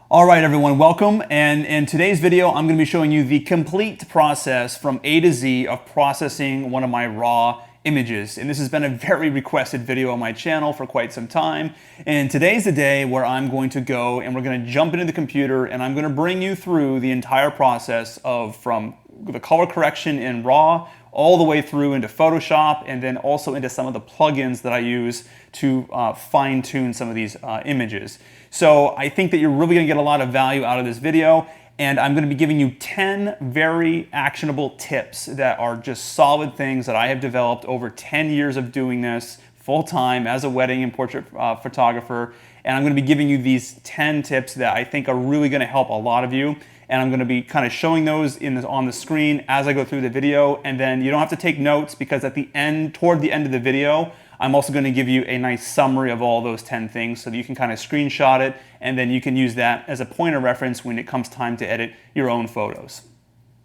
All right, everyone, welcome. And in today's video, I'm going to be showing you the complete process from A to Z of processing one of my raw images. And this has been a very requested video on my channel for quite some time. And today's the day where I'm going to go and we're going to jump into the computer and I'm going to bring you through the entire process of from the color correction in RAW all the way through into Photoshop and then also into some of the plugins that I use to fine-tune some of these images. So I think that you're really going to get a lot of value out of this video, and I'm going to be giving you 10 very actionable tips that are just solid things that I have developed over 10 years of doing this full-time as a wedding and portrait photographer. And I'm going to be giving you these 10 tips that I think are really going to help a lot of you. And I'm going to be kind of showing those on the screen as I go through the video. And then you don't have to take notes because at the end, toward the end of the video, I'm also going to give you a nice summary of all those 10 things so that you can kind of screenshot it and then you can use that as a point of reference when it comes time to edit your own photos.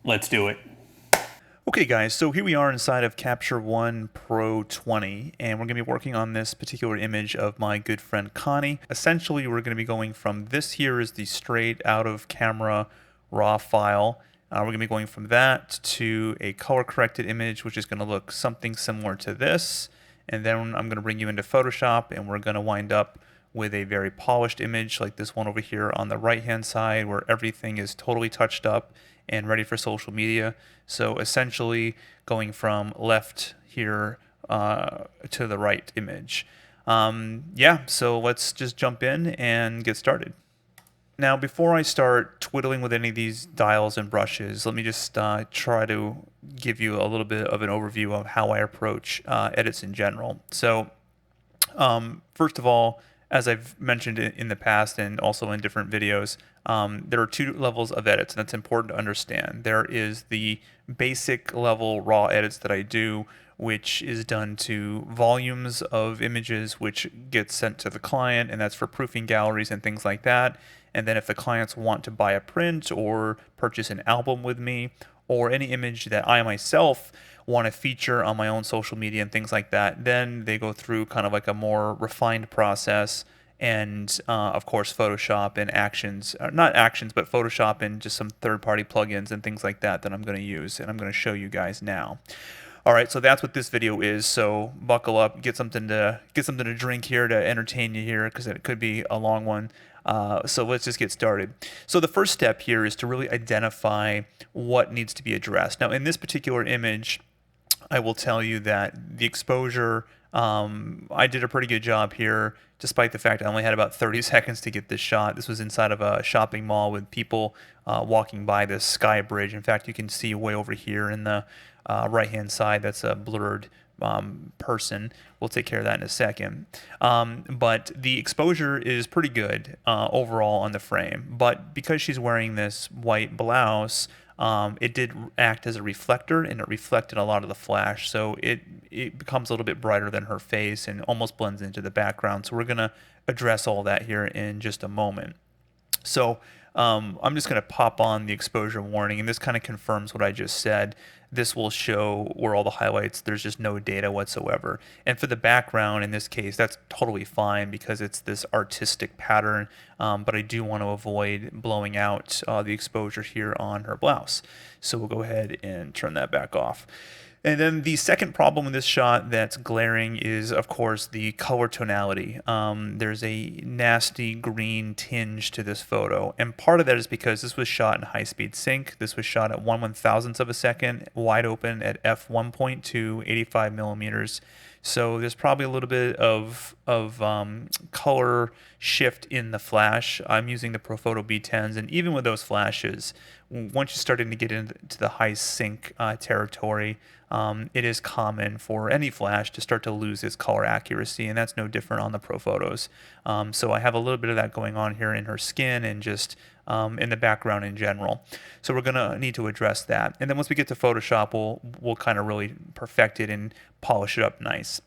Let's do it. Okay guys, so here we are inside of Capture One Pro 20 and we're going to be working on this particular image of my good friend Connie. Essentially we're going to be going from this here is the straight out of camera raw file. We're going to be going from that to a color corrected image which is going to look something similar to this. And then I'm going to bring you into Photoshop and we're going to wind up with a very polished image like this one over here on the right hand side where everything is totally touched up and ready for social media. So essentially going from left here to the right image. Yeah, so let's just jump in and get started. Now before I start twiddling with any of these dials and brushes, let me just try to give you a little bit of an overview of how I approach edits in general. So first of all, as I've mentioned in the past and also in different videos, there are two levels of edits, and that's important to understand. There is the basic level raw edits that I do, which is done to volumes of images which get sent to the client, and that's for proofing galleries and things like that. And then if the clients want to buy a print or purchase an album with me, or any image that I myself want to feature on my own social media and things like that, then they go through kind of like a more refined process. And of course Photoshop and Actions, not Actions, but Photoshop and just some third-party plugins and things like that that I'm going to use and I'm going to show you guys now. All right, so that's what this video is. So buckle up, get something to drink here to entertain you here because it could be a long one. So let's just get started. So the first step here is to really identify what needs to be addressed. Now in this particular image, I will tell you that the exposure, I did a pretty good job here, despite the fact I only had about 30 seconds to get this shot. This was inside of a shopping mall with people walking by this sky bridge. In fact, you can see way over here in the right-hand side, that's a blurred person. We'll take care of that in a second. But the exposure is pretty good overall on the frame. But because she's wearing this white blouse, it did act as a reflector and it reflected a lot of the flash. So it becomes a little bit brighter than her face and almost blends into the background. So we're going to address all that here in just a moment. So I'm just going to pop on the exposure warning, and this kind of confirms what I just said. This will show where all the highlights, there's just no data whatsoever. And for the background, in this case, that's totally fine because it's this artistic pattern, but I do want to avoid blowing out the exposure here on her blouse. So we'll go ahead and turn that back off. And then the second problem with this shot that's glaring is, of course, the color tonality. There's a nasty green tinge to this photo. And part of that is because this was shot in high-speed sync. This was shot at 1/1000th of a second, wide open at f1.2, 85 millimeters. So there's probably a little bit of color shift in the flash. I'm using the Profoto B10s, and even with those flashes, once you're starting to get into the high sync territory, it is common for any flash to start to lose its color accuracy, and that's no different on the Profotos. So I have a little bit of that going on here in her skin and just in the background in general. So we're going to need to address that. And then once we get to Photoshop, we'll kind of really perfect it and polish it up nice.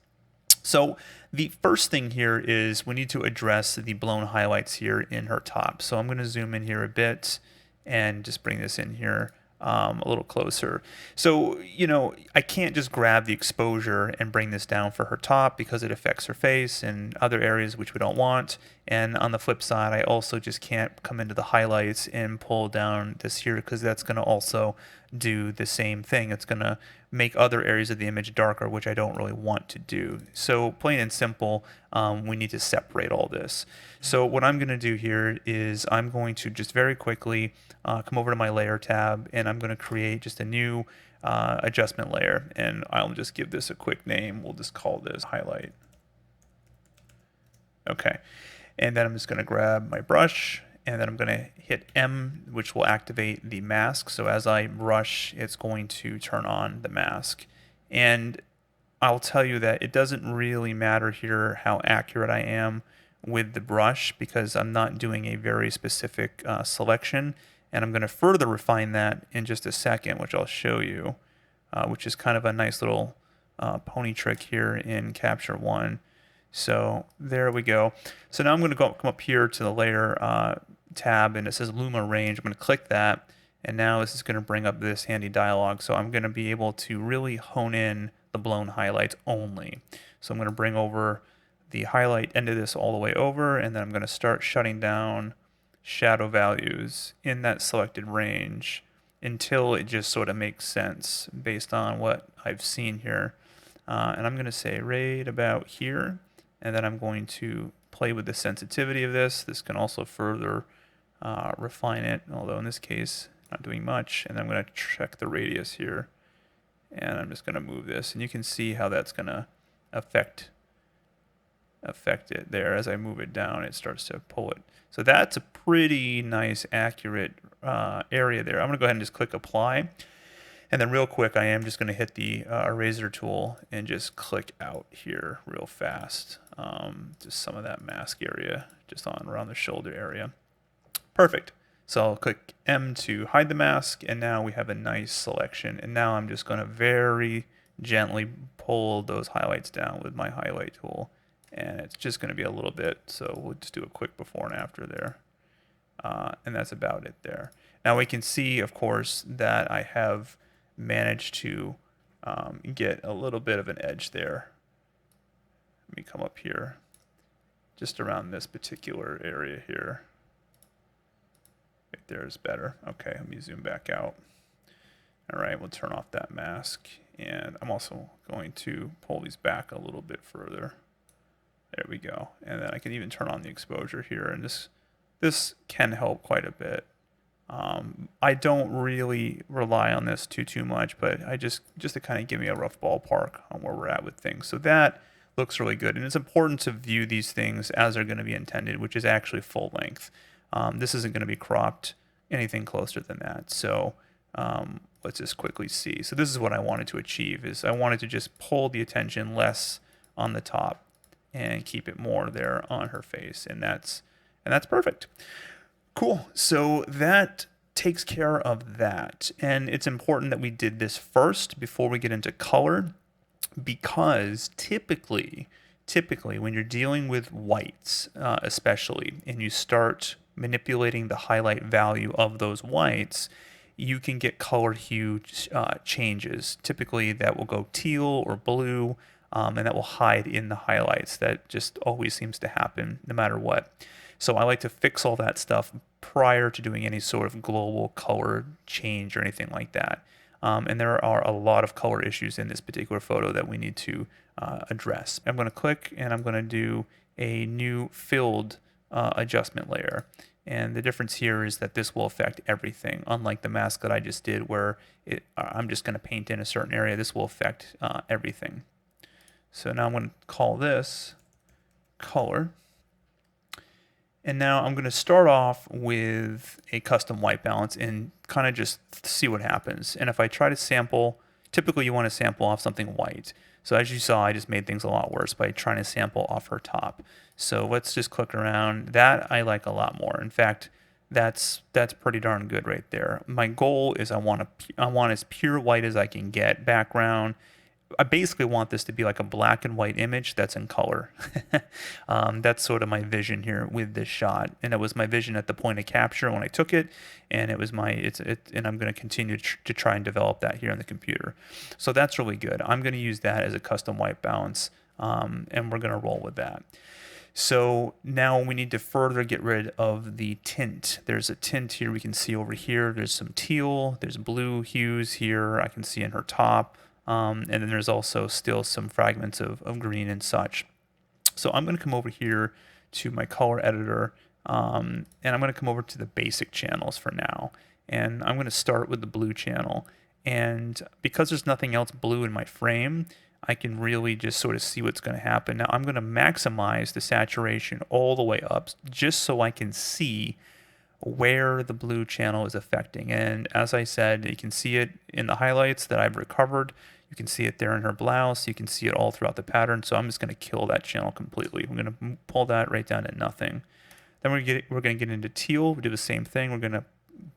So the first thing here is we need to address the blown highlights here in her top. So I'm going to zoom in here a bit and just bring this in here a little closer. So, you know, I can't just grab the exposure and bring this down for her top because it affects her face and other areas which we don't want. And on the flip side, I also just can't come into the highlights and pull down this here, because that's going to also do the same thing. It's going to make other areas of the image darker, which I don't really want to do. So plain and simple, we need to separate all this. So what I'm going to do here is I'm going to just very quickly come over to my layer tab, and I'm going to create just a new adjustment layer, and I'll just give this a quick name. We'll just call this highlight. Okay, and then I'm just going to grab my brush, and then I'm going to hit M, which will activate the mask. So as I brush, it's going to turn on the mask. And I'll tell you that it doesn't really matter here how accurate I am with the brush, because I'm not doing a very specific selection. And I'm going to further refine that in just a second, which I'll show you, which is kind of a nice little pony trick here in Capture One. So there we go. So now I'm going to come up here to the layer tab, and it says Luma Range. I'm going to click that, and now this is going to bring up this handy dialog. So I'm going to be able to really hone in the blown highlights only. So I'm going to bring over the highlight end of this all the way over, and then I'm going to start shutting down shadow values in that selected range until it just sort of makes sense based on what I've seen here. And I'm going to say right about here, and then I'm going to play with the sensitivity of this. This can also further refine it, although in this case, not doing much. And then I'm going to check the radius here, and I'm just going to move this, and you can see how that's going to affect it there. As I move it down, it starts to pull it. So that's a pretty nice, accurate area there. I'm going to go ahead and just click Apply. And then real quick, I am just going to hit the eraser tool and just click out here real fast. Just some of that mask area, just on around the shoulder area. Perfect. So I'll click M to hide the mask, and now we have a nice selection. And now I'm just going to very gently pull those highlights down with my highlight tool. And it's just going to be a little bit, so we'll just do a quick before and after there. And that's about it there. Now we can see, of course, that I have managed to get a little bit of an edge there. Let me come up here, just around this particular area here. Right there is better. Okay, let me zoom back out. All right, we'll turn off that mask. And I'm also going to pull these back a little bit further. There we go. And then I can even turn on the exposure here, and this can help quite a bit. I don't really rely on this too much, but I just to kind of give me a rough ballpark on where we're at with things. So that looks really good, and it's important to view these things as they're going to be intended, which is actually full length. This isn't going to be cropped anything closer than that. So let's just quickly see. So this is what I wanted to achieve, is I wanted to just pull the attention less on the top and keep it more there on her face, and that's perfect. Cool. So that takes care of that, and it's important that we did this first before we get into color, because typically when you're dealing with whites, especially, and you start manipulating the highlight value of those whites, you can get color hue changes. Typically that will go teal or blue. And that will hide in the highlights. That just always seems to happen no matter what. So I like to fix all that stuff prior to doing any sort of global color change or anything like that. And there are a lot of color issues in this particular photo that we need to address. I'm going to click, and I'm going to do a new filled adjustment layer. And the difference here is that this will affect everything, unlike the mask that I just did, where I'm just going to paint in a certain area. This will affect everything. So now I'm going to call this color. And now I'm going to start off with a custom white balance and kind of just see what happens. And if I try to sample, typically you want to sample off something white. So as you saw, I just made things a lot worse by trying to sample off her top. So let's just click around. That I like a lot more. In fact, that's pretty darn good right there. My goal is I want as pure white as I can get. Background. I basically want this to be like a black and white image that's in color. That's sort of my vision here with this shot, and it was my vision at the point of capture when I took it, and it was and I'm going to continue to try and develop that here on the computer. So that's really good. I'm going to use that as a custom white balance, and we're going to roll with that. So now we need to further get rid of the tint. There's a tint here we can see over here. There's some teal, there's blue hues here I can see in her top. And then there's also still some fragments of green and such. So I'm going to come over here to my color editor, and I'm going to come over to the basic channels for now. And I'm going to start with the blue channel. And because there's nothing else blue in my frame, I can really just sort of see what's going to happen. Now I'm going to maximize the saturation all the way up just so I can see where the blue channel is affecting. And as I said, you can see it in the highlights that I've recovered. You can see it there in her blouse. You can see it all throughout the pattern. So I'm just going to kill that channel completely. I'm going to pull that right down to nothing. Then we're going to get into teal. We do the same thing. We're going to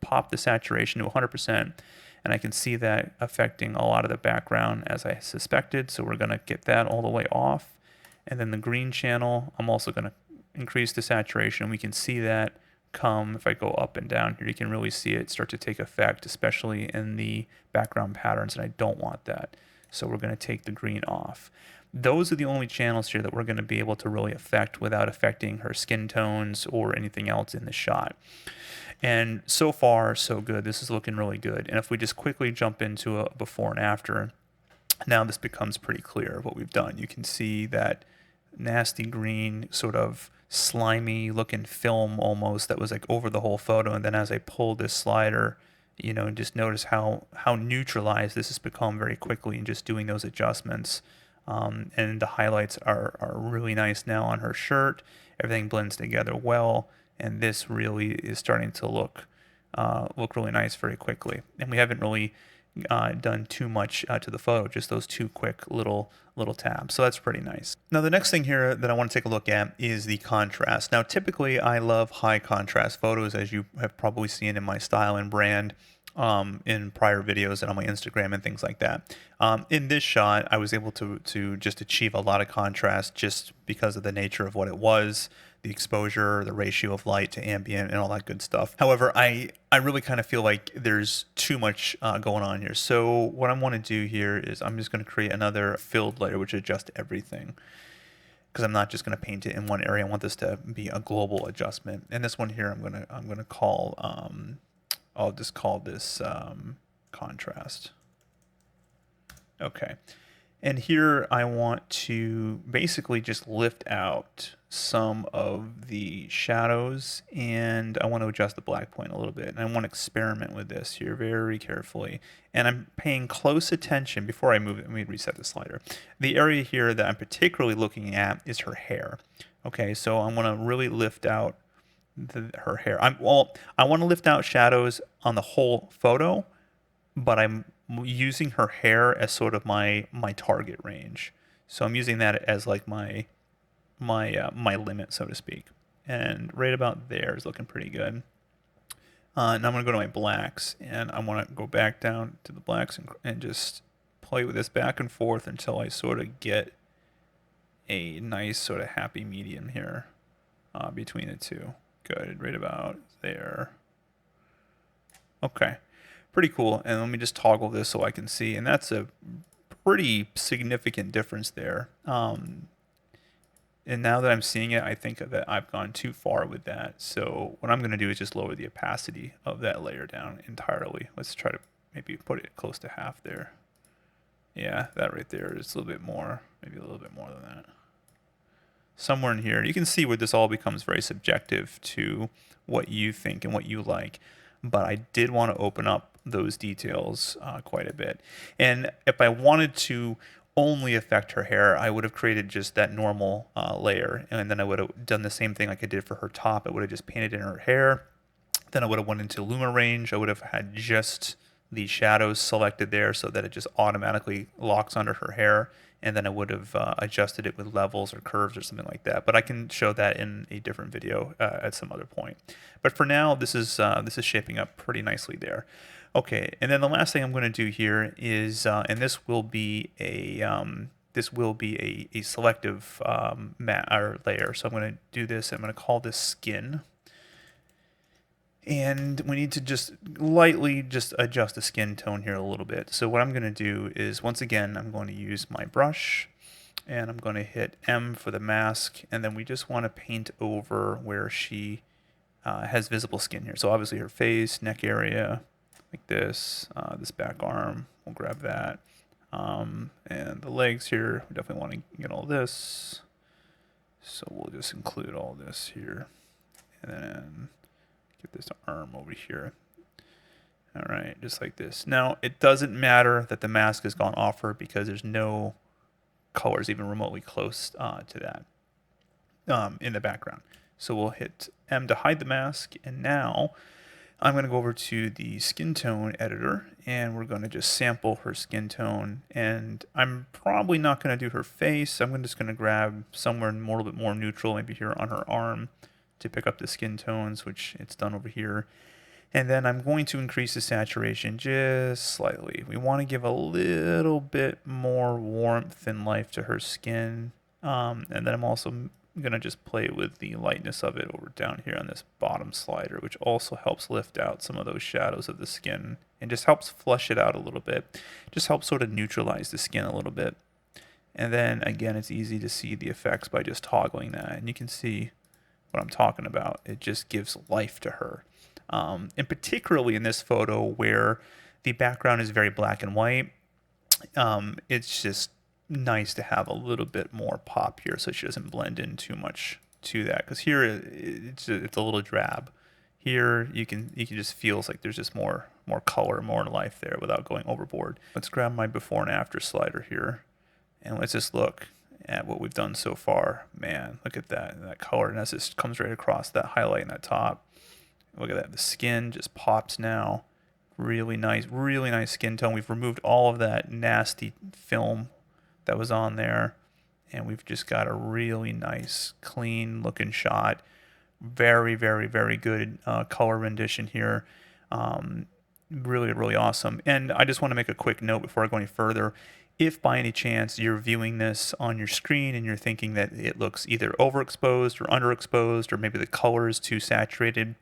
pop the saturation to 100%. And I can see that affecting a lot of the background as I suspected. So we're going to get that all the way off. And then the green channel, I'm also going to increase the saturation. We can see that come, if I go up and down here, you can really see it start to take effect, especially in the background patterns, and I don't want that. So we're going to take the green off. Those are the only channels here that we're going to be able to really affect without affecting her skin tones or anything else in the shot. And so far, so good. This is looking really good. And if we just quickly jump into a before and after, now this becomes pretty clear what we've done. You can see that nasty green, sort of slimy looking film almost that was like over the whole photo. And then as I pull this slider, you know, just notice how neutralized this has become very quickly in just doing those adjustments. And the highlights are really nice now on her shirt. Everything blends together well, and this really is starting to look really nice very quickly. And we haven't really done too much to the photo, just those two quick little tabs. So that's pretty nice. Now the next thing here that I want to take a look at is the contrast. Now typically I love high contrast photos, as you have probably seen in my style and brand in prior videos and on my Instagram and things like that. In this shot, I was able to just achieve a lot of contrast just because of the nature of what it was, the exposure, the ratio of light to ambient, and all that good stuff. However, I really kind of feel like there's too much going on here. So what I want to do here is I'm just going to create another filled layer, which adjusts everything, because I'm not just going to paint it in one area. I want this to be a global adjustment. And this one here, I'm gonna call I'll just call this contrast. Okay. And here I want to basically just lift out some of the shadows, and I want to adjust the black point a little bit. And I want to experiment with this here very carefully. And I'm paying close attention before I move it. Let me reset the slider. The area here that I'm particularly looking at is her hair. Okay, so I want to really lift out her hair. I want to lift out shadows on the whole photo, but I'm using her hair as sort of my target range. So I'm using that as like my limit, so to speak. And right about there is looking pretty good. Now I'm going to go to my blacks, and I want to go back down to the blacks and just play with this back and forth until I sort of get a nice sort of happy medium here between the two. Good, right about there. Okay, pretty cool. And let me just toggle this so I can see, and that's a pretty significant difference there. And now that I'm seeing it, I think that I've gone too far with that. So what I'm going to do is just lower the opacity of that layer down entirely. Let's try to maybe put it close to half there. Yeah, that right there is a little bit more, maybe a little bit more than that. Somewhere in here, you can see where this all becomes very subjective to what you think and what you like. But I did want to open up those details quite a bit. And if I wanted to only affect her hair, I would have created just that normal layer, and then I would have done the same thing like I did for her top. I would have just painted in her hair. Then I would have went into Luma range. I would have had just the shadows selected there so that it just automatically locks under her hair. And then I would have adjusted it with levels or curves or something like that. But I can show that in a different video at some other point. But for now, this is shaping up pretty nicely there. Okay, and then the last thing I'm going to do here is, and this will be a selective matte or layer. So I'm going to do this. I'm going to call this skin. And we need to just lightly just adjust the skin tone here a little bit. So what I'm going to do is, once again, I'm going to use my brush, and I'm going to hit M for the mask, and then we just want to paint over where she has visible skin here. So obviously her face, neck area, like this, this back arm, we'll grab that. And the legs here, we definitely want to get all this. So we'll just include all this here. And then get this arm over here. All right, just like this. Now, it doesn't matter that the mask has gone off her because there's no colors even remotely close to that in the background. So we'll hit M to hide the mask, and now I'm going to go over to the skin tone editor, and we're going to just sample her skin tone, and I'm probably not going to do her face. I'm just going to grab somewhere a little bit more neutral, maybe here on her arm, to pick up the skin tones, which it's done over here. And then I'm going to increase the saturation just slightly. We want to give a little bit more warmth and life to her skin. And then I'm also going to just play with the lightness of it over down here on this bottom slider, which also helps lift out some of those shadows of the skin and just helps flush it out a little bit. Just helps sort of neutralize the skin a little bit. And then again, it's easy to see the effects by just toggling that. And you can see what I'm talking about. It just gives life to her. And particularly in this photo where the background is very black and white, it's just nice to have a little bit more pop here so she doesn't blend in too much to that, because here it's a little drab. Here you can just feels like there's just more color, more life there without going overboard. Let's grab my before and after slider here, and let's just look at what we've done so far. Man, look at that color, and as this comes right across that highlight in that top. Look at that, the skin just pops now. Really nice skin tone. We've removed all of that nasty film that was on there, and we've just got a really nice, clean looking shot. Very, very, very good color rendition here. Really, really awesome. And I just want to make a quick note before I go any further. If by any chance you're viewing this on your screen and you're thinking that it looks either overexposed or underexposed, or maybe the color is too saturated,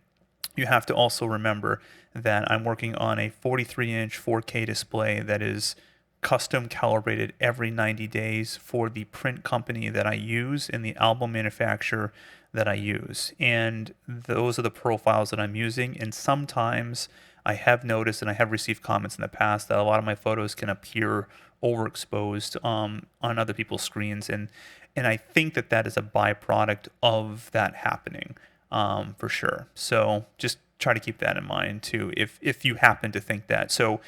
you have to also remember that I'm working on a 43-inch 4K display that is custom calibrated every 90 days for the print company that I use and the album manufacturer that I use. And those are the profiles that I'm using. And sometimes I have noticed, and I have received comments in the past, that a lot of my photos can appear overexposed on other people's screens. And I think that is a byproduct of that happening. For sure. So just try to keep that in mind too, if you happen to think that. So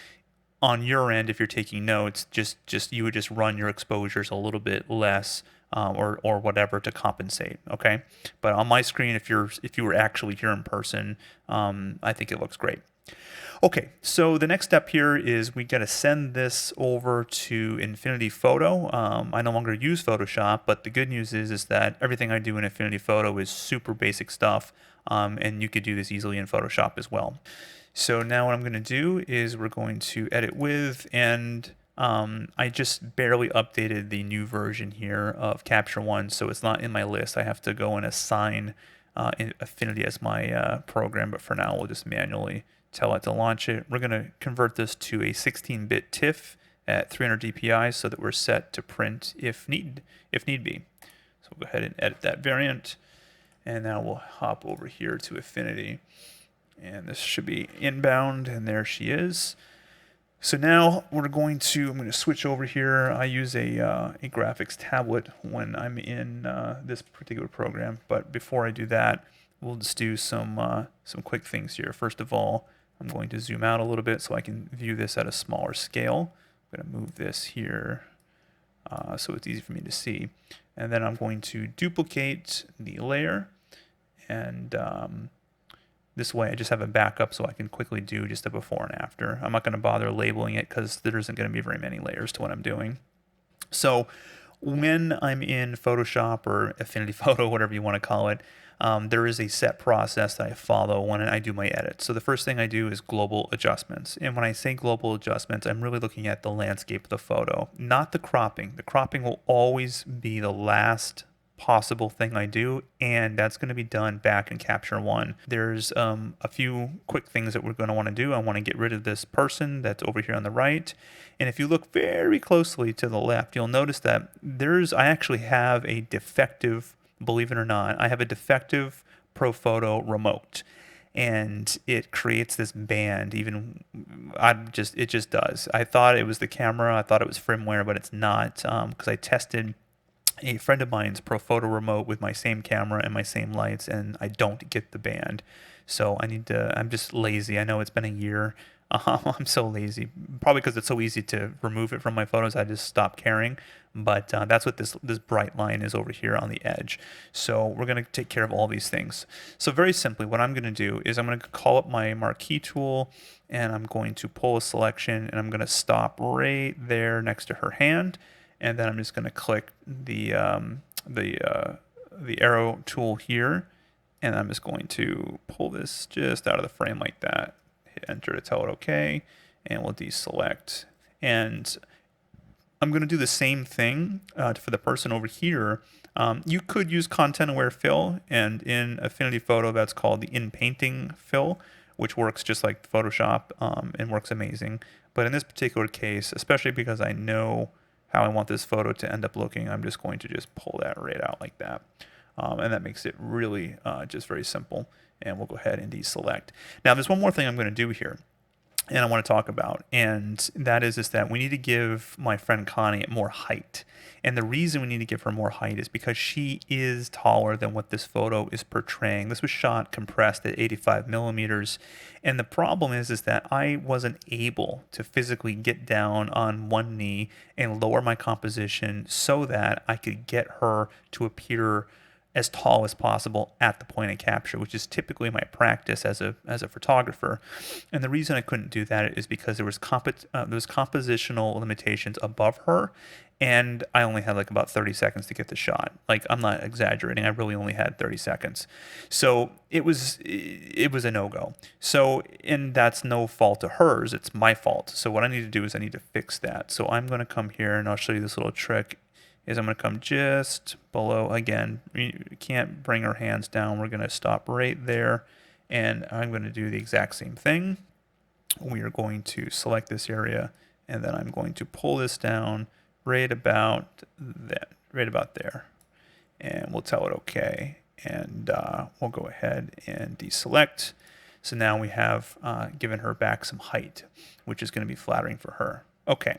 on your end, if you're taking notes, just you would just run your exposures a little bit less, or whatever to compensate. Okay. But on my screen, if you were actually here in person, I think it looks great. Okay, so the next step here is we got to send this over to Affinity Photo. I no longer use Photoshop, but the good news is that everything I do in Affinity Photo is super basic stuff, and you could do this easily in Photoshop as well. So now what I'm going to do is we're going to edit with, and I just barely updated the new version here of Capture One, so it's not in my list. I have to go and assign Affinity as my program, but for now we'll just manually tell it to launch it. We're going to convert this to a 16-bit TIFF at 300 dpi so that we're set to print if need be. So we'll go ahead and edit that variant, and now we'll hop over here to Affinity, and this should be inbound, and there she is. So now I'm going to switch over here. I use a graphics tablet when I'm in this particular program, but before I do that, we'll just do some quick things here. First of all, I'm going to zoom out a little bit so I can view this at a smaller scale. I'm going to move this here so it's easy for me to see. And then I'm going to duplicate the layer, and this way I just have a backup so I can quickly do just a before and after. I'm not going to bother labeling it because there isn't going to be very many layers to what I'm doing. So when I'm in Photoshop or Affinity Photo, whatever you want to call it, there is a set process that I follow when I do my edits. So the first thing I do is global adjustments. And when I say global adjustments, I'm really looking at the landscape of the photo, not the cropping. The cropping will always be the last possible thing I do, and that's going to be done back in Capture One. There's a few quick things that we're going to want to do. I want to get rid of this person that's over here on the right, and if you look very closely to the left, you'll notice that I actually have a defective, believe it or not, I have a defective ProPhoto remote, and it creates this band. It just does. I thought it was the camera, I thought it was firmware, but it's not, because I tested a friend of mine's ProPhoto remote with my same camera and my same lights, and I don't get the band. So I'm just lazy. I know it's been a year. I'm so lazy, probably because it's so easy to remove it from my photos. I just stopped caring. But that's what this bright line is over here on the edge. So we're going to take care of all these things. So very simply, what I'm going to do is I'm going to call up my marquee tool, and I'm going to pull a selection, and I'm going to stop right there next to her hand, and then I'm just going to click the arrow tool here, and I'm just going to pull this just out of the frame like that. Hit enter to tell it okay, and we'll deselect. And I'm going to do the same thing for the person over here. You could use content aware fill, and in Affinity Photo that's called the in painting fill, which works just like Photoshop and works amazing. But in this particular case, especially because I know how I want this photo to end up looking, I'm just going to just pull that right out like that. And that makes it really just very simple. And we'll go ahead and deselect. Now there's one more thing I'm going to do here, and I want to talk about, and that is that we need to give my friend Connie more height. And the reason we need to give her more height is because she is taller than what this photo is portraying. This was shot compressed at 85 millimeters, and the problem is that I wasn't able to physically get down on one knee and lower my composition so that I could get her to appear as tall as possible at the point of capture, which is typically my practice as a photographer. And the reason I couldn't do that is because there was compositional limitations above her, and I only had like about 30 seconds to get the shot. Like, I'm not exaggerating, I really only had 30 seconds. So it was a no-go. So, and that's no fault of hers, it's my fault. So what I need to do is I need to fix that. So I'm going to come here, and I'll show you this little trick. I'm going to come just below. Again, you can't bring our hands down. We're going to stop right there, and I'm going to do the exact same thing. We are going to select this area, and then I'm going to pull this down right about there, and we'll tell it okay, and we'll go ahead and deselect. So now we have given her back some height, which is going to be flattering for her. Okay.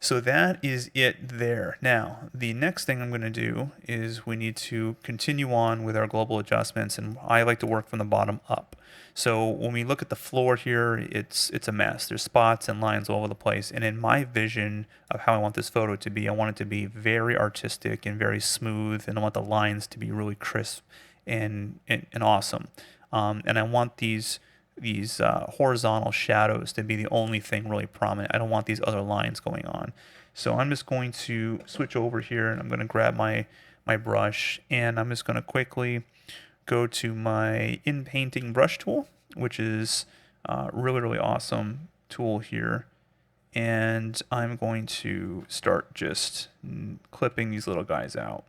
So that is it there. Now, the next thing I'm going to do is we need to continue on with our global adjustments, and I like to work from the bottom up. So when we look at the floor here, it's a mess. There's spots and lines all over the place, and in my vision of how I want this photo to be, I want it to be very artistic and very smooth, and I want the lines to be really crisp and awesome. And I want these horizontal shadows to be the only thing really prominent. I don't want these other lines going on. So I'm just going to switch over here, and I'm going to grab my brush, and I'm just going to quickly go to my in painting brush tool, which is really awesome tool here. And I'm going to start just clipping these little guys out.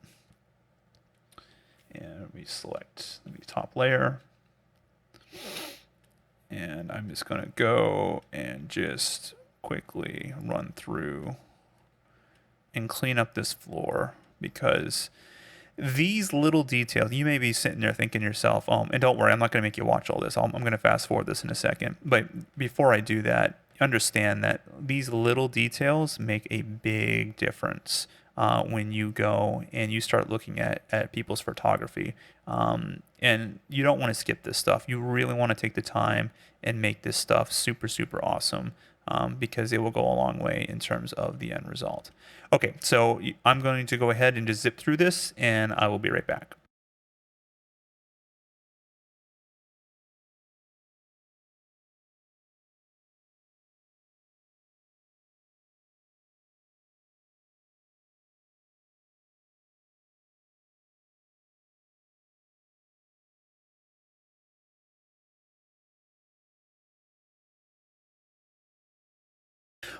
And we select the top layer. And I'm just going to go and just quickly run through and clean up this floor, because these little details, you may be sitting there thinking to yourself, and don't worry, I'm not going to make you watch all this. I'm going to fast forward this in a second. But before I do that, understand that these little details make a big difference when you go and you start looking at people's photography. And you don't want to skip this stuff. You really want to take the time and make this stuff super awesome, because it will go a long way in terms of the end result. Okay, so I'm going to go ahead and just zip through this, and I will be right back.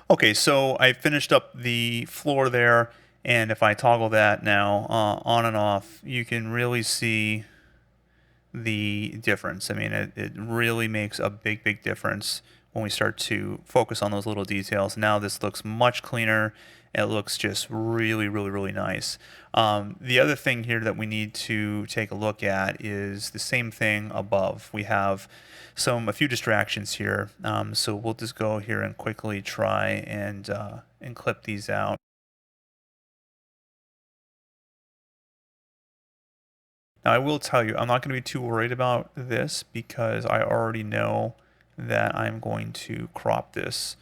Okay, so I finished up the floor there, And if I toggle that now on and off, you can really see the difference. I mean, it really makes a big difference when we start to focus on those little details. Now this looks much cleaner. It looks just really nice. The other thing here that we need to take a look at is the same thing above. We have a few distractions here. So we'll just go here and quickly try and clip these out. Now, I will tell you, I'm not going to be too worried about this because I already know that I'm going to crop this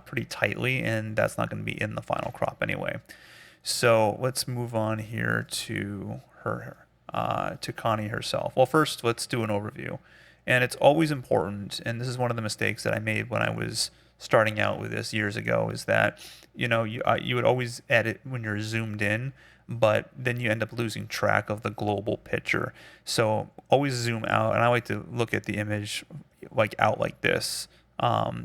pretty tightly, and that's not going to be in the final crop anyway. So let's move on here to to Connie herself. Well, first, let's do an overview. And it's always important, and this is one of the mistakes that I made when I was starting out with this years ago, is that you would always edit when you're zoomed in, but then you end up losing track of the global picture. So always zoom out, and I like to look at the image out like this,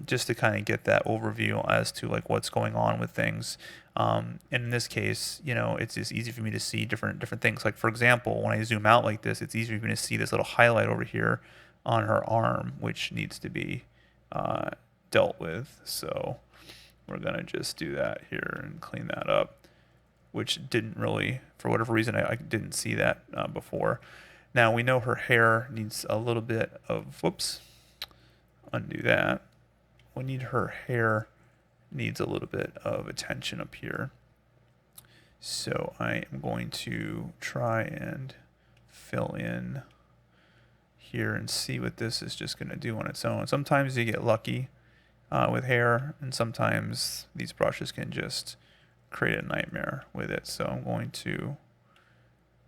just to kind of get that overview as to like what's going on with things. And in this case, it's just easy for me to see different things. Like, for example, when I zoom out like this, it's easier for me to see this little highlight over here on her arm, which needs to be dealt with. So we're gonna just do that here and clean that up, which didn't really, for whatever reason, I didn't see that before. Now we know her hair needs a little bit of, whoops, undo that. We need her hair needs a little bit of attention up here. So I am going to try and fill in here and see what this is just going to do on its own. Sometimes you get lucky with hair, and sometimes these brushes can just create a nightmare with it. So I'm going to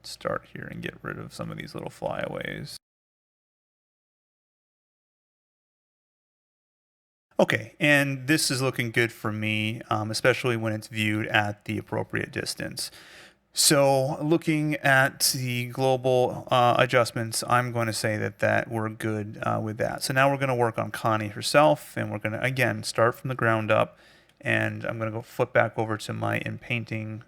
start here and get rid of some of these little flyaways. Okay, and this is looking good for me, especially when it's viewed at the appropriate distance. So looking at the global adjustments, I'm going to say that we're good with that. So now we're going to work on Connie herself, and we're going to, again, start from the ground up. And I'm going to go flip back over to my In Painting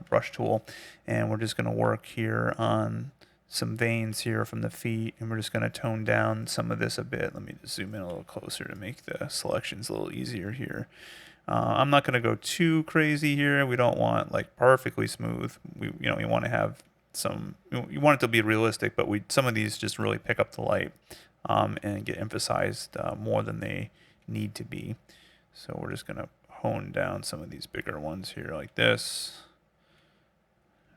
brush tool, and we're just going to work here on some veins here from the feet, and we're just going to tone down some of this a bit. Let me just zoom in a little closer to make the selections a little easier here. I'm not going to go too crazy here. We don't want like perfectly smooth. We want to have some. You want it to be realistic, but some of these just really pick up the light and get emphasized more than they need to be. So we're just going to hone down some of these bigger ones here, like this.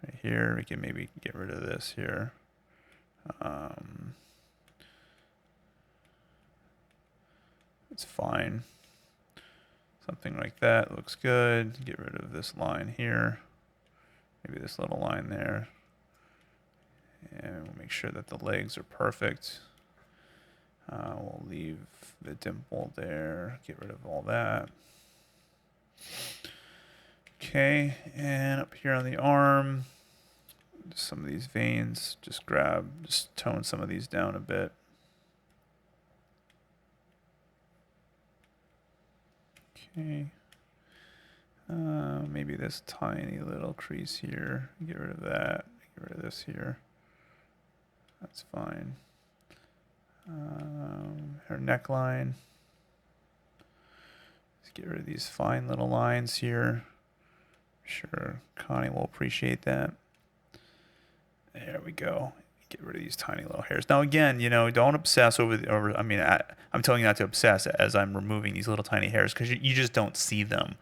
Right here, we can maybe get rid of this here. It's fine. Something like that looks good. Get rid of this line here. Maybe this little line there. And we'll make sure that the legs are perfect. We'll leave the dimple there. Get rid of all that. Okay, and up here on the arm, some of these veins, just tone some of these down a bit. Okay. Maybe this tiny little crease here. Get rid of that. Get rid of this here. That's fine. Her neckline. Let's get rid of these fine little lines here. Sure, Connie will appreciate that. There we go. Get rid of these tiny little hairs. Now again, don't obsess over. I mean, I'm telling you not to obsess as I'm removing these little tiny hairs, because you just don't see them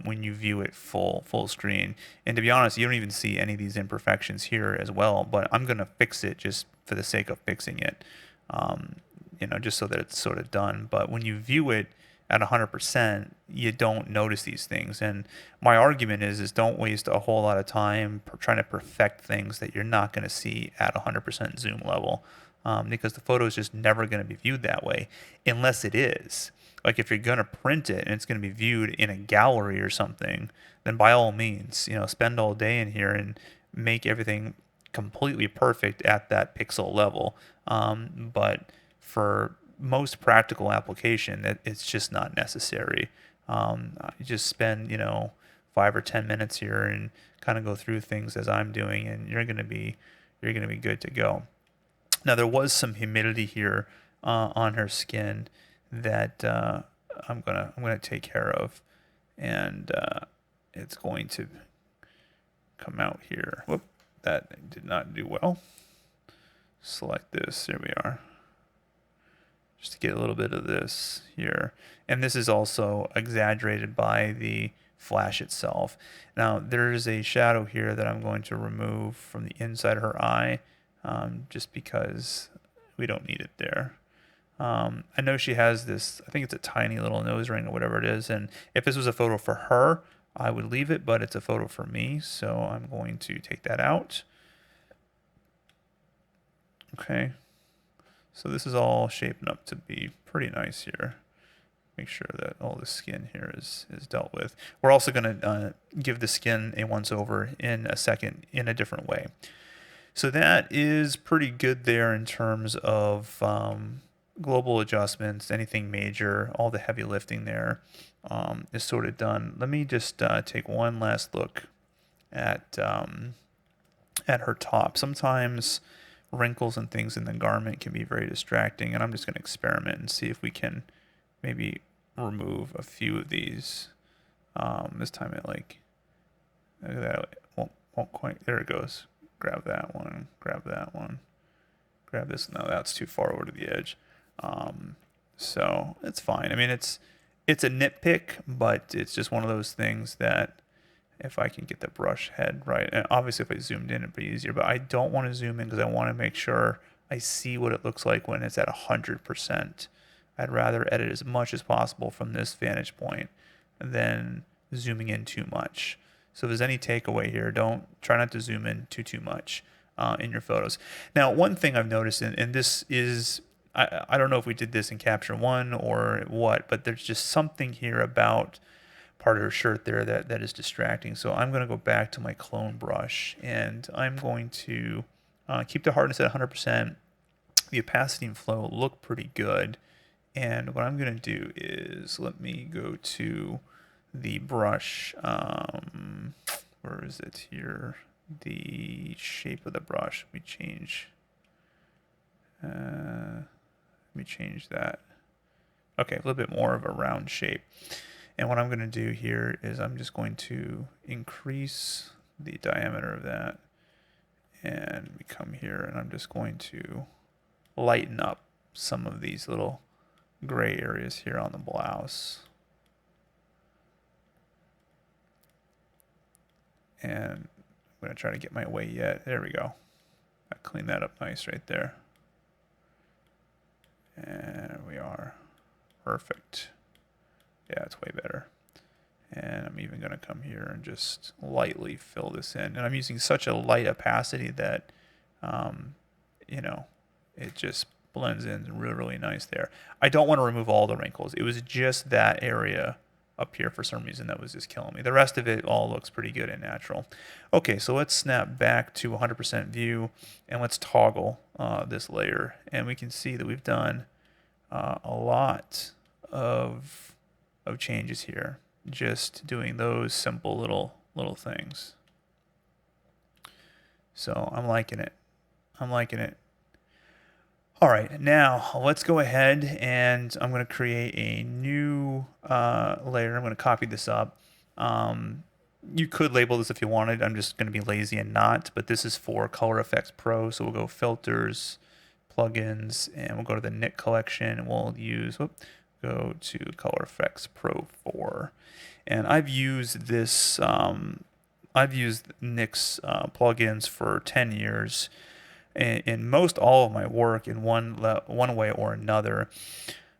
when you view it full screen. And to be honest, you don't even see any of these imperfections here as well. But I'm gonna fix it just for the sake of fixing it, just so that it's sort of done. But when you view it at 100%, you don't notice these things. And my argument is don't waste a whole lot of time trying to perfect things that you're not going to see at 100% zoom level, because the photo is just never going to be viewed that way unless it is. Like if you're going to print it and it's going to be viewed in a gallery or something, then by all means, spend all day in here and make everything completely perfect at that pixel level. But for most practical application, it's just not necessary. You just spend 5 or 10 minutes here and kind of go through things as I'm doing, and you're gonna be good to go. Now there was some humidity here on her skin that I'm gonna take care of, and it's going to come out here. Whoop, that did not do well. Select this. There we are. Just to get a little bit of this here. And this is also exaggerated by the flash itself. Now there's a shadow here that I'm going to remove from the inside of her eye, just because we don't need it there. I know she has this, I think it's a tiny little nose ring or whatever it is, and if this was a photo for her, I would leave it, but it's a photo for me, so I'm going to take that out. Okay, so this is all shaping up to be pretty nice here. Make sure that all the skin here is dealt with. We're also going to give the skin a once over in a second in a different way. So that is pretty good there in terms of global adjustments, anything major, all the heavy lifting there is sort of done. Let me just take one last look at her top. Sometimes wrinkles and things in the garment can be very distracting, and I'm just going to experiment and see if we can maybe remove a few of these. This time it look at that, it won't quite, there it goes. Grab that one, grab that one, grab this. No, that's too far over to the edge. So it's fine. I mean, it's a nitpick, but it's just one of those things that if I can get the brush head right, and obviously if I zoomed in it'd be easier, but I don't want to zoom in because I want to make sure I see what it looks like when it's at 100%. I'd rather edit as much as possible from this vantage point than zooming in too much. So if there's any takeaway here, try not to zoom in too much in your photos. Now, one thing I've noticed, and this is, I don't know if we did this in Capture One or what, but there's just something here about part of her shirt there that is distracting. So I'm going to go back to my clone brush, and I'm going to keep the hardness at 100%. The opacity and flow look pretty good. And what I'm going to do is, let me go to the brush, where is it here? The shape of the brush. Let me change that. Okay, a little bit more of a round shape. And what I'm going to do here is I'm just going to increase the diameter of that. And we come here and I'm just going to lighten up some of these little gray areas here on the blouse. And I'm going to try to get my way yet. There we go. I clean that up nice right there. And there we are. Perfect. Yeah, it's way better. And I'm even going to come here and just lightly fill this in. And I'm using such a light opacity that, you know, it just blends in really, really nice there. I don't want to remove all the wrinkles. It was just that area up here for some reason that was just killing me. The rest of it all looks pretty good and natural. Okay, so let's snap back to 100% view and let's toggle this layer. And we can see that we've done a lot of changes here, just doing those simple little things. So I'm liking it. I'm liking it. All right, now let's go ahead and I'm going to create a new layer. I'm going to copy this up. You could label this if you wanted. I'm just going to be lazy and not, but this is for Color Effects Pro. So we'll go Filters, Plugins, and we'll go to the Nik Collection, and we'll use, go to Color Effects Pro 4. And I've used this, I've used Nik's plugins for 10 years. In most all of my work in one way or another.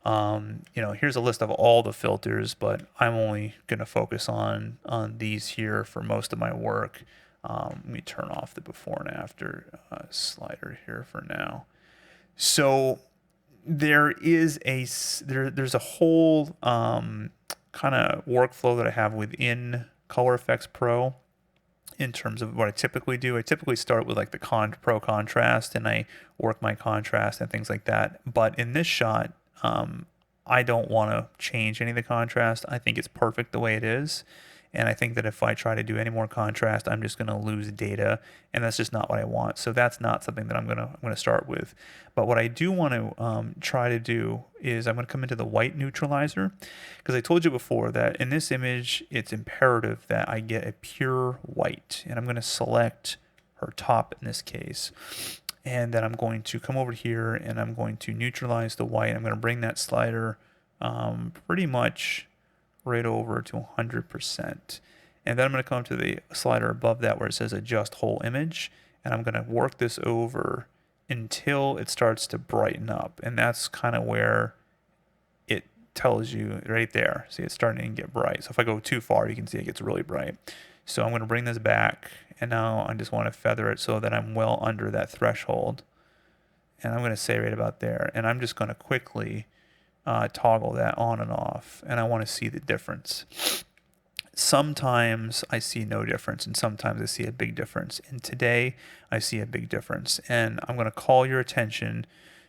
You know, here's a list of all the filters, but I'm only going to focus on these here for most of my work. Let me turn off the before and after slider here for now. So there is there's a whole kind of workflow that I have within Color Effects Pro. In terms of what I typically do, I typically start with like the pro contrast, and I work my contrast and things like that. But in this shot, I don't want to change any of the contrast. I think it's perfect the way it is. And I think that if I try to do any more contrast, I'm just going to lose data, and that's just not what I want. So that's not something that I'm going to start with. But what I do want to try to do is I'm going to come into the white neutralizer, because I told you before that in this image, it's imperative that I get a pure white, and I'm going to select her top in this case. And then I'm going to come over here and I'm going to neutralize the white. I'm going to bring that slider pretty much right over to 100%. And then I'm going to come to the slider above that where it says adjust whole image. And I'm going to work this over until it starts to brighten up. And that's kind of where it tells you right there. See, it's starting to get bright. So if I go too far, you can see it gets really bright. So I'm going to bring this back, and now I just want to feather it so that I'm well under that threshold. And I'm going to say right about there. And I'm just going to quickly toggle that on and off, and I want to see the difference. Sometimes I see no difference, and sometimes I see a big difference. And today I see a big difference. And I'm going to call your attention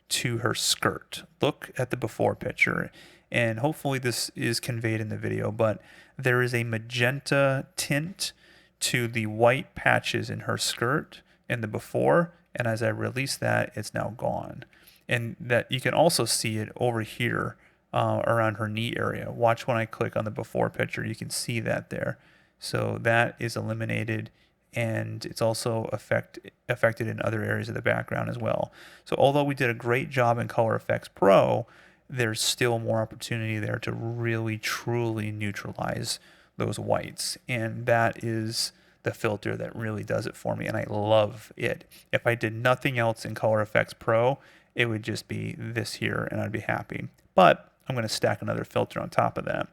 to her skirt. Look at the before picture, and hopefully this is conveyed in the video, but there is a magenta tint to the white patches in her skirt in the before, and as I release that, it's now gone. And that you can also see it over here around her knee area. Watch when I click on the before picture, you can see that there. So that is eliminated, and it's also affected in other areas of the background as well. So although we did a great job in Color Efex Pro, there's still more opportunity there to really truly neutralize those whites, and that is the filter that really does it for me, and I love it. If I did nothing else in Color Efex Pro, it would just be this here and I'd be happy. But I'm going to stack another filter on top of that.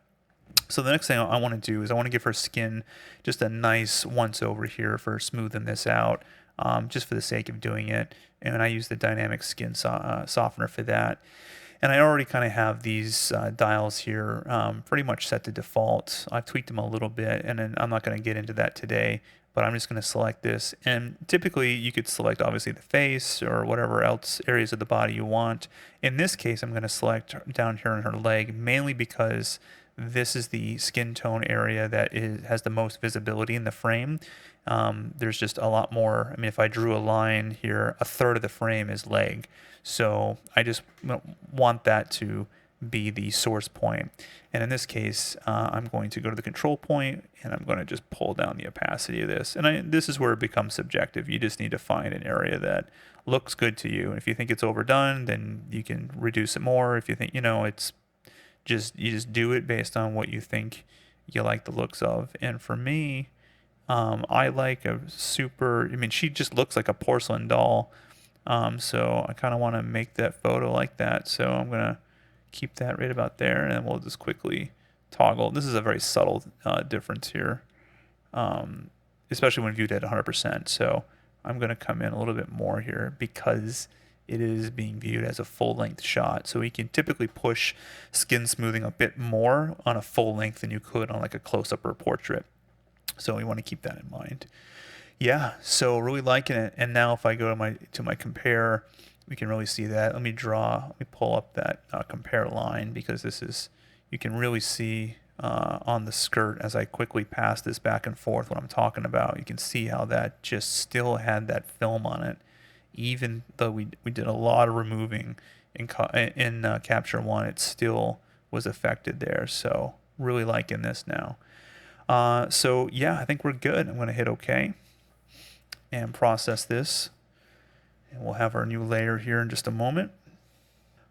So the next thing I want to do is I want to give her skin just a nice once over here for smoothing this out, just for the sake of doing it. And I use the dynamic skin softener for that. And I already kind of have these dials here pretty much set to default. I've tweaked them a little bit, and then I'm not going to get into that today, but I'm just going to select this. And typically you could select obviously the face or whatever else areas of the body you want. In this case, I'm going to select down here on her leg, mainly because this is the skin tone area that has the most visibility in the frame. There's just a lot more. I mean, if I drew a line here, a third of the frame is leg. So I just want that to be the source point. And in this case, I'm going to go to the control point, and I'm going to just pull down the opacity of this. And this is where it becomes subjective. You just need to find an area that looks good to you. And if you think it's overdone, then you can reduce it more. If you think, it's you just do it based on what you think you like the looks of. And for me, I like she just looks like a porcelain doll. So I kind of want to make that photo like that. So I'm going to keep that right about there, and then we'll just quickly toggle. This is a very subtle difference here, especially when viewed at 100%. So I'm going to come in a little bit more here because it is being viewed as a full-length shot. So we can typically push skin smoothing a bit more on a full length than you could on like a close-up or portrait. So we want to keep that in mind. Yeah, so really liking it. And now if I go to my compare, we can really see that. Let me pull up that compare line, because you can really see on the skirt as I quickly pass this back and forth what I'm talking about. You can see how that just still had that film on it, even though we did a lot of removing in Capture One. It still was affected there. So really liking this now. So yeah, I think we're good. I'm going to hit OK and process this. And we'll have our new layer here in just a moment.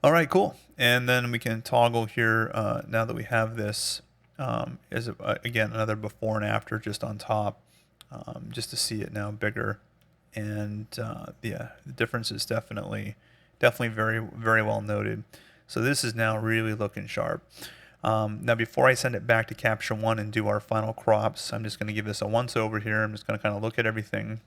All right, cool. And then we can toggle here now that we have this again, another before and after just on top, just to see it now bigger. And yeah, the difference is definitely very, very well noted. So this is now really looking sharp. Now before I send it back to Capture One and do our final crops, I'm just going to give this a once over here. I'm just going to kind of look at everything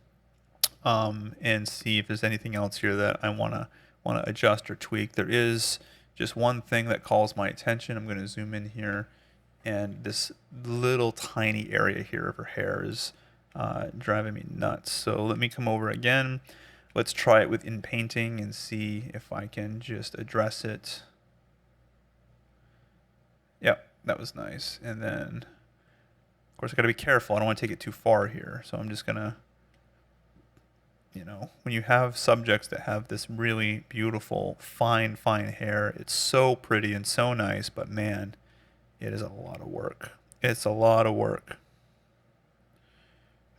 and see if there's anything else here that I want to adjust or tweak. There is just one thing that calls my attention. I'm going to zoom in here, and this little tiny area here of her hair is driving me nuts. So let me come over again. Let's try it with in painting and see if I can just address it. Yep, that was nice. And then Of course, I got to be careful. I don't want to take it too far here. So I'm just going to, when you have subjects that have this really beautiful, fine hair, it's so pretty and so nice, but man, it is a lot of work. It's a lot of work.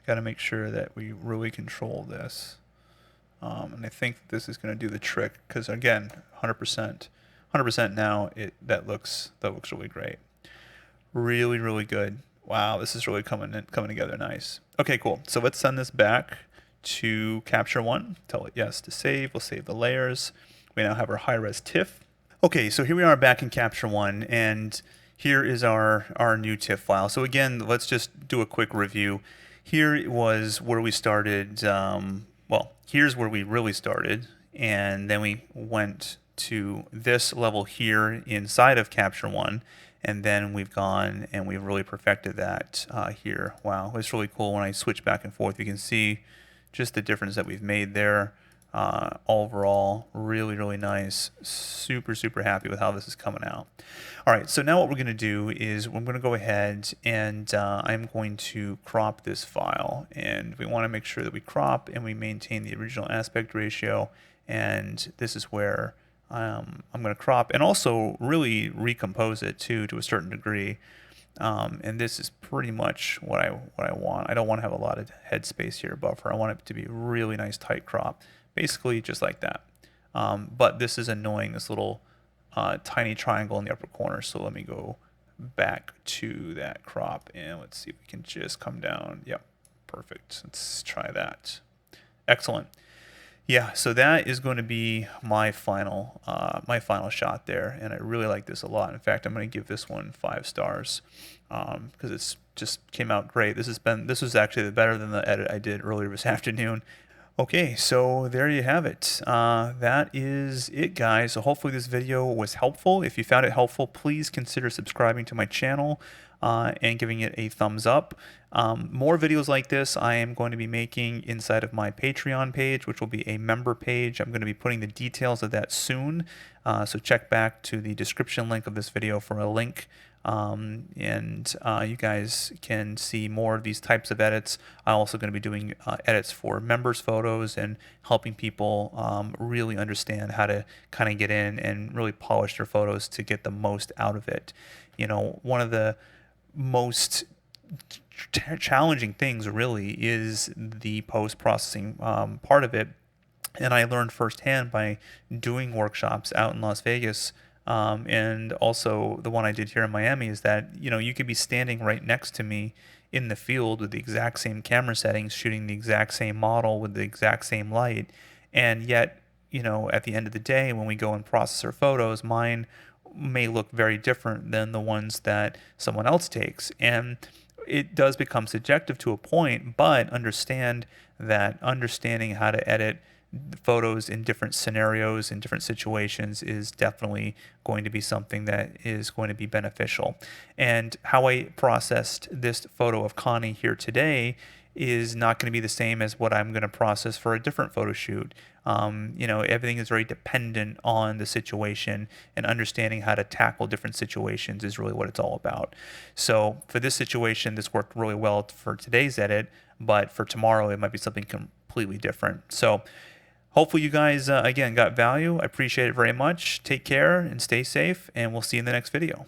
Got to make sure that we really control this. And I think this is going to do the trick because, again, 100% now, that looks really great. Really, really good. Wow, this is really coming together nice. Okay, cool. So let's send this back to Capture One. Tell it yes to save. We'll save the layers. We now have our high-res TIFF. Okay, so here we are back in Capture One, and here is our new TIFF file. So again, let's just do a quick review. Here was where we started. Well, here's where we really started, and then we went to this level here inside of Capture One. And then we've gone and we've really perfected that here. Wow, it's really cool when I switch back and forth. You can see just the difference that we've made there. Overall, really, really nice. Super, super happy with how this is coming out. All right, so now what we're going to do is we're going to go ahead and I'm going to crop this file. And we want to make sure that we crop and we maintain the original aspect ratio. And this is where I'm going to crop and also really recompose it too to a certain degree. And this is pretty much what I want. I don't want to have a lot of headspace here, buffer. I want it to be a really nice tight crop, basically just like that. But this is annoying, this little tiny triangle in the upper corner. So let me go back to that crop and let's see if we can just come down. Yep, perfect. Let's try that. Excellent. Yeah, so that is going to be my final shot there, and I really like this a lot. In fact, I'm going to give this one 5 stars because it's just came out great. This was actually better than the edit I did earlier this afternoon. Okay, so there you have it. That is it, guys. So hopefully this video was helpful. If you found it helpful, please consider subscribing to my channel and giving it a thumbs up. More videos like this I am going to be making inside of my Patreon page, which will be a member page. I'm going to be putting the details of that soon. So check back to the description link of this video for a link. You guys can see more of these types of edits. I'm also going to be doing edits for members' photos and helping people really understand how to kind of get in and really polish their photos to get the most out of it. One of the most challenging things really is the post-processing part of it. And I learned firsthand by doing workshops out in Las Vegas. And also the one I did here in Miami is that, you could be standing right next to me in the field with the exact same camera settings, shooting the exact same model with the exact same light. And yet, at the end of the day, when we go and process our photos, mine may look very different than the ones that someone else takes. And it does become subjective to a point, but understand that understanding how to edit photos in different scenarios, in different situations is definitely going to be something that is going to be beneficial. And how I processed this photo of Connie here today is not going to be the same as what I'm going to process for a different photo shoot. Everything is very dependent on the situation, and understanding how to tackle different situations is really what it's all about. So for this situation, this worked really well for today's edit, but for tomorrow, it might be something completely different. So hopefully you guys, again, got value. I appreciate it very much. Take care and stay safe, and we'll see you in the next video.